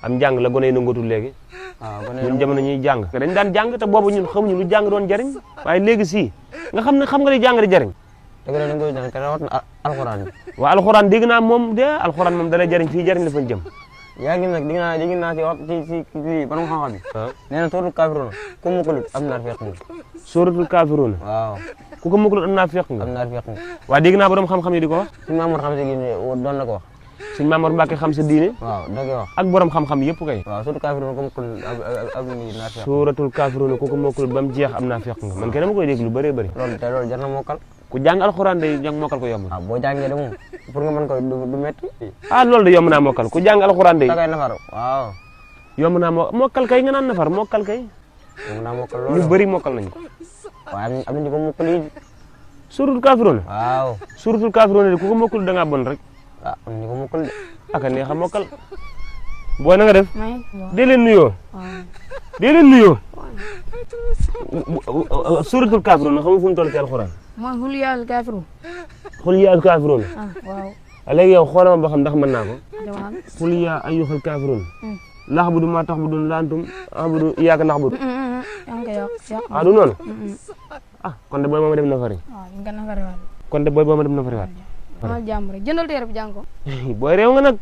am njàng la gone yi nangatul léegi waaw gone ñun jamono ñuy jàng dañ daan jàng te boobu ñun xamuñu lu jàng doon jariñ waaye léegi si nga xam nga li jàng di jariñ dëgg la da nga koy jàng te rawat na alxuraan bi waaw alxuraan dégg naa moom de alxuraan moom dalay jariñ fii jariñ la fañ jëm yaa ngi nag dégg naa ci wax ci borom xam-xam bi nee na suratul kaafiruun ku mukkulut am naar feq nga suratul kaafiruun waaw ku ko mukkulut am naa feq nga am naar feq nga waaw dégg naa borom xam-xam yi di ko wax suñu Mamour xam si gi doon na ko wax suñ Mamour Mbacke xam sa diine waaw da koy wax ak borom xam-xam yëpp kay waaw suratul kaafiruun ku mukkulut am naar feq suratul kaafiruun ku ko mukkulut ba mu jeex am naa feq nga man kay dama koy dégg lu bëree bëri loolu jar na mokkal ku jàng alxuraan day jàng mokkal ko yomb waaw boo jàngee de moom pour nga mën ko du métti loolu de yomb naa mokkal ku jàng alxuraan day dangay nafar waaw yomb naa mokkal kay nga naan nafar mokkal kay yomb naa mokkal ñu loolu bëri mokkal nañ ko waaye am nañu ko mokkal yi suratul kaafiruun waaw suratul kaafiruun de ku ko mokkul da ngaa bon rek am nañu ko mokkal de aka neex a mokkal booy na nga def may dee leen nuyoo dee leen nuyoo suratul kaafiruun xam nga fu mu toll ci alxuraan mooy xul yàlla kaafiru xul yaa al kaafiruun waaw léegi yow xoolal ma ba xam ndax mën naa ko jamaan xul yaa ayyuhal kaafiruun laxbudu maa taxbuduun la antum abudu iyyaaka naxbudu yaa ngi koy yàq du noonu kon de booy mooma dem na fari waaw ñu gën a fariwaat kon de booy mooma dem na fariwaat amal jàmm rek jëndal téere bi jàng ko booy réew nga nag